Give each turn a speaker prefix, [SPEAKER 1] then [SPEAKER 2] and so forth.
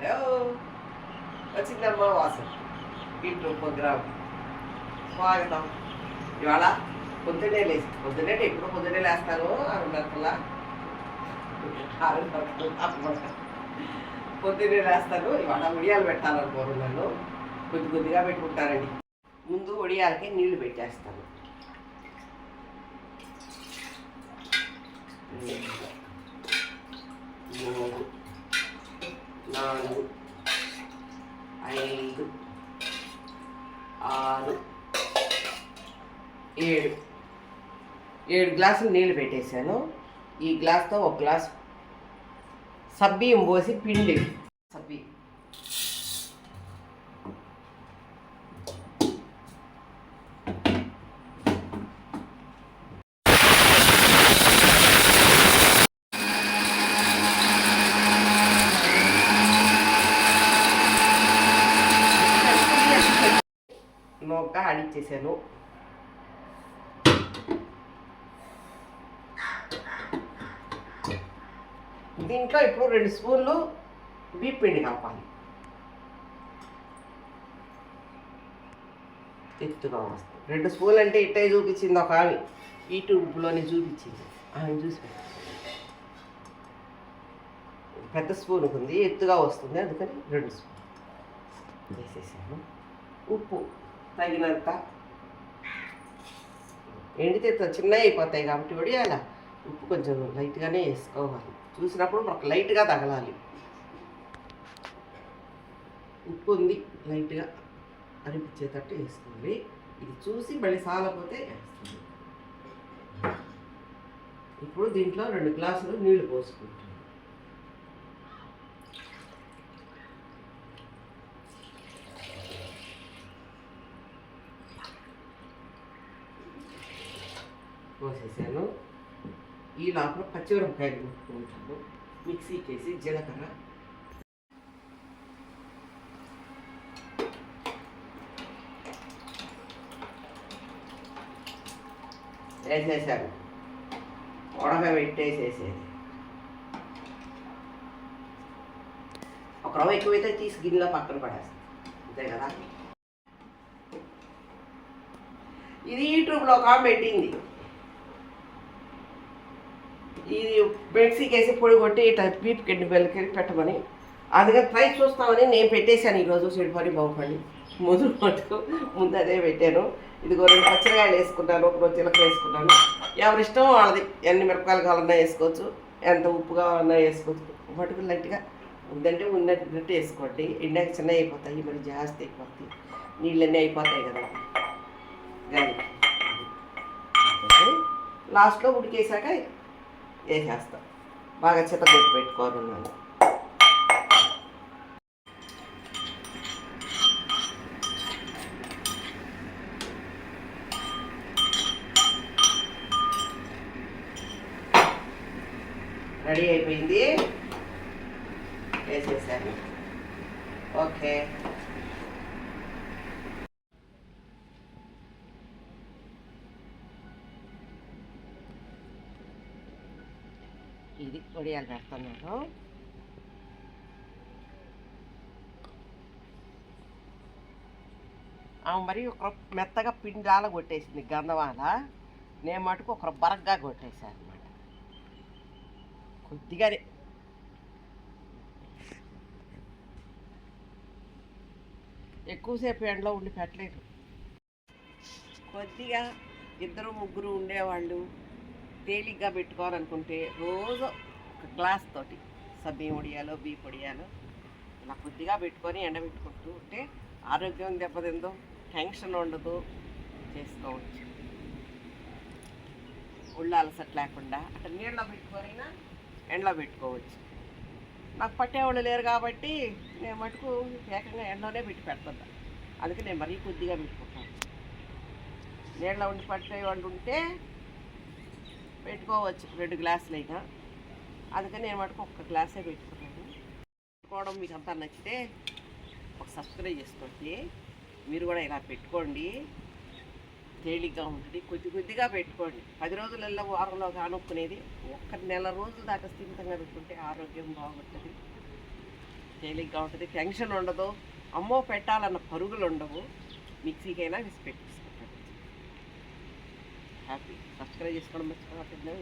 [SPEAKER 1] Hello వచ్చిందమ్మా వాసన ఇంట్లో ప్రోగ్రామ్ స్వాగతం. ఇవాళ పొద్దున్నే ఎప్పుడు పొద్దున్నే లేస్తాను 6:30 పొద్దున్నే లేస్తాను. ఇవాళ ఉడియాలు పెట్టాలనుకోరున్నాను. కొద్దిగా పెట్టుకుంటానండి. ముందు ఉడియాలకి నీళ్లు పెట్టేస్తాను. 3, 4, 5, 6, 7 గ్లాసులు నీళ్ళు పెట్టేశాను. ఈ గ్లాస్తో ఒక గ్లాస్ సబ్బియ్యం పోసి పిండి సబ్బి నోగ్గా ఆడిచ్చేసాను. దీంట్లో ఇప్పుడు 2 స్పూన్లు బియ్యం పిండి కలపాలి. ఎత్తుగా వస్తుంది. 2 స్పూన్లు అంటే ఇట్టే చూపించింది ఒక ఆమె, యూట్యూబ్లోనే చూపించింది. ఆమె చూసి పెద్ద స్పూన్ ఉంది, ఎత్తుగా వస్తుంది, అందుకని 2 స్పూన్ వేసేసాను. ఉప్పు తగినంత. ఎండితే చిన్నవి అయిపోతాయి కాబట్టి వడియాల ఉప్పు కొంచెం లైట్గానే వేసుకోవాలి. చూసినప్పుడు మనకు లైట్గా తగలాలి. ఉప్పు ఉంది లైట్గా అనిపించేటట్టు వేసుకోవాలి. ఇది చూసి మళ్ళీ సాలపోతే వేస్తుంది. ఇప్పుడు దీంట్లో 2 గ్లాసులు నీళ్లు పోసుకుంటాను. పోసేసాను. ఈ లోపల పచ్చిమిరపకాయలు ముట్టుకుంటాను. మిక్సీకి వేసి జీలకర్ర వేసేసాను. ఉడక పెట్టేసేసేది. ఒక రవ్వ ఎక్కువైతే తీసి గిన్నెలో పక్కన పడేస్తాను. అంతే కదా. ఇది యూట్యూబ్లో ఒక ఆమె పెట్టింది. ఇది మిక్సీకి వేసి పొడి కొట్టి ఇట్లా బీప్ కిండి బెల్లకి పెట్టమని. అందుకని ట్రై చూస్తామని నేను పెట్టేశాను. ఈరోజు చెడిపడి బాగుపడి ముందు అదే పెట్టాను. ఇదిగో 2 పచ్చిమిరకాయలు వేసుకున్నాను, 1 రోజు జీలకర్ర వేసుకున్నాను. ఎవరిష్టం వాళ్ళది. ఎన్ని మిరపకాయలు కావాలన్నా వేసుకోవచ్చు, ఎంత ఉప్పు కావాలన్నా వేసుకోవచ్చు. పట్టుకుని లైట్గా ఉందంటే ఉన్నట్టు వేసుకోండి. ఎండాక చిన్న అయిపోతాయి, మరి జాస్తి అయిపోతాయి, నీళ్ళన్నీ అయిపోతాయి కదా. లాస్ట్లో ఉడికేసాక వేసేస్తాం. బాగా చిత్తగొట్టు పెట్టుకోనున్నాను. రెడీ అయిపోయింది, వేసేసాను. ఓకే. ఇది వడియాలు పెడుతున్నాను. మరి ఒక మెత్తగా పిండాల కొట్టేసింది గంధవాల. నేను మటుకు ఒక బరగ్గా కొట్టేసాను అనమాట. కొద్దిగానే ఎక్కువసేపు ఎండలో ఉండి పెట్టలేదు. కొద్దిగా 2, 3 ఉండేవాళ్ళు తేలిగ్గా పెట్టుకోవాలనుకుంటే రోజు ఒక గ్లాస్ తోటి సబ్బియ్యం వడియాలో బియ్యం వడియాలో ఇలా కొద్దిగా పెట్టుకొని ఎండబెట్టుకుంటూ ఉంటే ఆరోగ్యం దెబ్బతిందో, టెన్షన్ ఉండదు, చేసుకోవచ్చు. ఒళ్ళు అలసట లేకుండా అట్లా నీళ్ళలో పెట్టుకొనైనా ఎండలో పెట్టుకోవచ్చు. నాకు పట్టేవాళ్ళు లేరు కాబట్టి నేను మటుకు ఏకంగా ఎండలోనే పెట్టి పెడతా. అందుకే నేను మరీ కొద్దిగా పెట్టుకుంటాను. నీళ్ళలో ఉండి పట్టేవాళ్ళు ఉంటే పెట్టుకోవచ్చు 2 గ్లాసులు అయినా. అందుకని నేను మటుకు 1 గ్లాసే పెట్టుకున్నాను. పెట్టుకోవడం మీకు అంతా నచ్చితే ఒక సబ్స్క్రైబ్ చేసుకోండి. మీరు కూడా ఇలా పెట్టుకోండి, తేలిగ్గా ఉంటుంది. కొద్దిగా పెట్టుకోండి. 10 రోజులలో వారంలో కానుక్కునేది 1 నెల రోజుల దాకా స్థిమితంగా పెట్టుకుంటే ఆరోగ్యం బాగుంటుంది. తేలిగ్గా ఉంటుంది, టెన్షన్ ఉండదు, అమ్మో పెట్టాలన్న పరుగులు ఉండవు. మిక్సీకైనా వేసి పెట్టేసుకుంటాను. హ్యాపీ. సబ్స్క్రైబ్ చేసుకోవడం మర్చిపోతుంది.